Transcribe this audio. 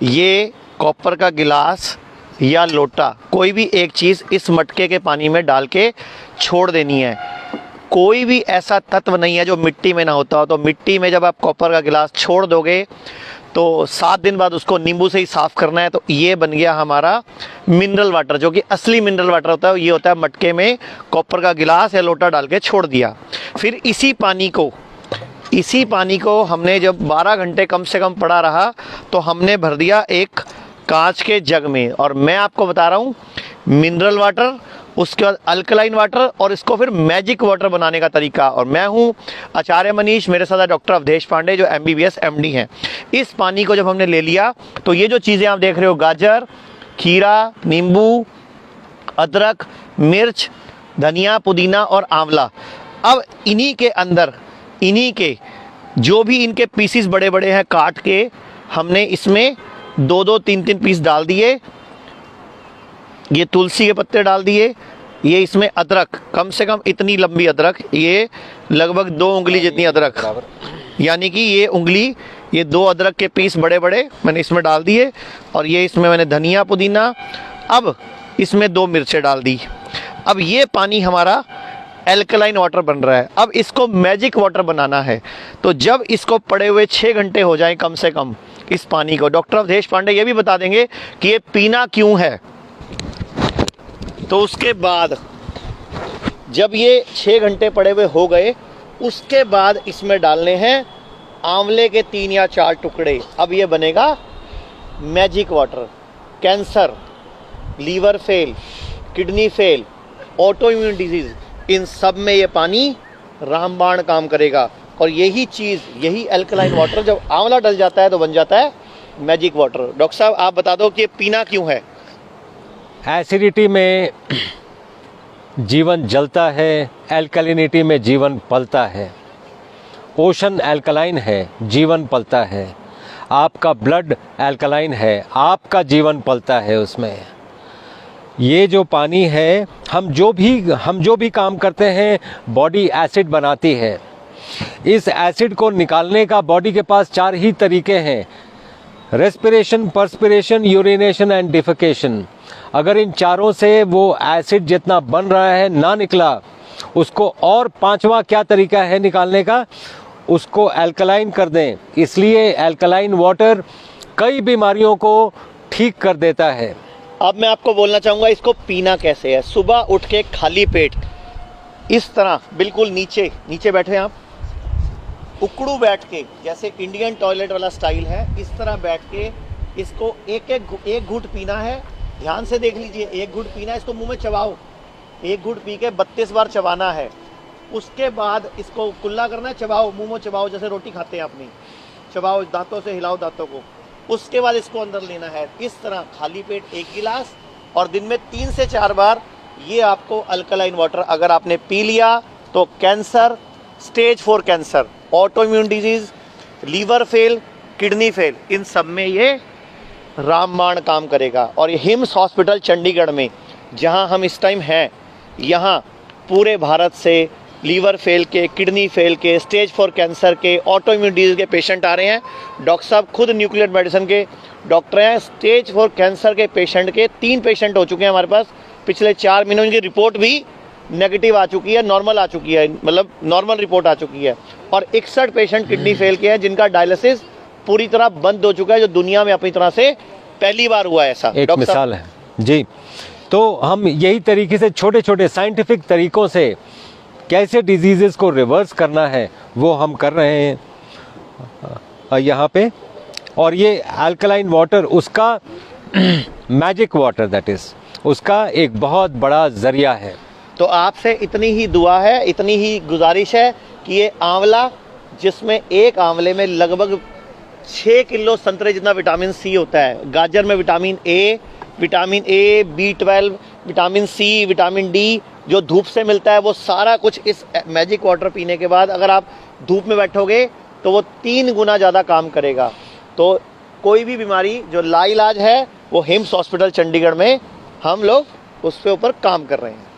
ये कॉपर का गिलास या लोटा, कोई भी एक चीज़ इस मटके के पानी में डाल के छोड़ देनी है। कोई भी ऐसा तत्व नहीं है जो मिट्टी में ना होता हो। तो मिट्टी में जब आप कॉपर का गिलास छोड़ दोगे तो 7 दिन बाद उसको नींबू से ही साफ़ करना है। तो ये बन गया हमारा मिनरल वाटर, जो कि असली मिनरल वाटर होता है। ये होता है मटके में कॉपर का गिलास या लोटा डाल के छोड़ दिया। फिर इसी पानी को हमने जब 12 घंटे कम से कम पड़ा रहा तो हमने भर दिया एक कांच के जग में। और मैं आपको बता रहा हूँ मिनरल वाटर, उसके बाद अल्कलाइन वाटर और इसको फिर मैजिक वाटर बनाने का तरीका। और मैं हूँ आचार्य मनीष, मेरे साथ डॉक्टर अवधेश पांडे जो MBBS MD हैं। इस पानी को जब हमने ले लिया तो ये जो चीज़ें आप देख रहे हो, गाजर, खीरा, नींबू, अदरक, मिर्च, धनिया, पुदीना और आंवला, अब इन्हीं के अंदर जो भी इनके पीसीस बड़े बड़े हैं काट के हमने इसमें 2-2, 3-3 पीस डाल दिए। ये तुलसी के पत्ते डाल दिए। ये इसमें अदरक, कम से कम इतनी लंबी अदरक, ये लगभग 2 उंगली जितनी अदरक, यानी कि ये उंगली, ये 2 अदरक के पीस बड़े बड़े मैंने इसमें डाल दिए। और ये इसमें मैंने धनिया, पुदीना, अब इसमें 2 मिर्चें डाल दी। अब ये पानी हमारा एल्कलाइन वाटर बन रहा है। अब इसको मैजिक वाटर बनाना है। तो जब इसको पड़े हुए 6 घंटे हो जाएं कम से कम इस पानी को, डॉक्टर अवधेश पांडे ये भी बता देंगे कि ये पीना क्यों है। तो उसके बाद जब ये 6 घंटे पड़े हुए हो गए, उसके बाद इसमें डालने हैं आंवले के 3 या 4 टुकड़े। अब ये बनेगा magic water. Cancer, liver fail, kidney fail, auto immune disease, इन सब में ये पानी रामबाण काम करेगा। और यही अल्कलाइन वाटर जब आंवला डल जाता है तो बन जाता है मैजिक वाटर। डॉक्टर साहब आप बता दो कि ये पीना क्यों है। एसिडिटी में जीवन जलता है, एल्कलिनिटी में जीवन पलता है। ओशन एल्कलाइन है, जीवन पलता है। आपका ब्लड एल्कलाइन है, आपका जीवन पलता है उसमें। ये जो पानी है, हम जो भी काम करते हैं बॉडी एसिड बनाती है। इस एसिड को निकालने का बॉडी के पास 4 ही तरीके हैं, respiration, perspiration, urination and defecation. अगर इन चारों से वो एसिड जितना बन रहा है ना निकला, उसको और 5वां क्या तरीका है निकालने का, उसको एल्कलाइन कर दें। इसलिए एल्कलाइन वाटर कई बीमारियों को ठीक कर देता है। अब मैं आपको बोलना चाहूँगा इसको पीना कैसे है। सुबह उठ के खाली पेट इस तरह बिल्कुल नीचे बैठे आप, उकड़ू बैठ के, जैसे इंडियन टॉयलेट वाला स्टाइल है, इस तरह बैठ के इसको एक घूंट पीना है। ध्यान से देख लीजिए, 1 घूंट पीना है, इसको मुंह में चबाओ। 1 घूंट पी के 32 बार चबाना है। उसके बाद इसको कुल्ला करना है, चबाओ, मुंह में चबाओ, जैसे रोटी खाते हैं अपनी, चबाओ, दांतों से हिलाओ दांतों को। उसके बाद इसको अंदर लेना है इस तरह खाली पेट 1 गिलास, और दिन में 3 से 4 बार ये आपको अल्कलाइन वाटर अगर आपने पी लिया तो cancer, stage 4 cancer, auto immune disease, liver fail, kidney fail, इन सब में ये रामबाण काम करेगा। और ये हिम्स हॉस्पिटल चंडीगढ़ में जहां हम इस टाइम हैं, यहाँ पूरे भारत से लीवर फेल के, किडनी फेल के, स्टेज 4 कैंसर के, ऑटो इम्यून डिजीज के पेशेंट आ रहे हैं। डॉक्टर साहब खुद न्यूक्लियर मेडिसिन के डॉक्टर हैं। स्टेज 4 कैंसर के पेशेंट के 3 पेशेंट हो चुके हैं हमारे पास पिछले 4 महीनों की रिपोर्ट भी नेगेटिव आ चुकी है, नॉर्मल आ चुकी है, मतलब नॉर्मल रिपोर्ट आ चुकी है। और 61 पेशेंट किडनी फेल के हैं जिनका डायलिसिस पूरी तरह बंद हो चुका है, जो दुनिया में अपनी तरह से पहली बार हुआ है। ऐसा एक मिसाल है जी। तो हम यही तरीके से छोटे छोटे साइंटिफिक तरीकों से कैसे डिजीजेस को रिवर्स करना है वो हम कर रहे हैं यहाँ पे। और ये अल्कलाइन वाटर उसका मैजिक वाटर, दैट इज उसका एक बहुत बड़ा जरिया है। तो आपसे इतनी ही दुआ है, इतनी ही गुजारिश है कि ये आंवला, जिसमें एक आंवले में लगभग 6 किलो संतरे जितना विटामिन सी होता है, गाजर में vitamin A, B12, vitamin C, vitamin D जो धूप से मिलता है, वो सारा कुछ इस मैजिक वाटर पीने के बाद अगर आप धूप में बैठोगे तो वो 3 गुना ज़्यादा काम करेगा। तो कोई भी बीमारी जो लाइलाज है वो हिम्स हॉस्पिटल चंडीगढ़ में हम लोग उस पे ऊपर काम कर रहे हैं।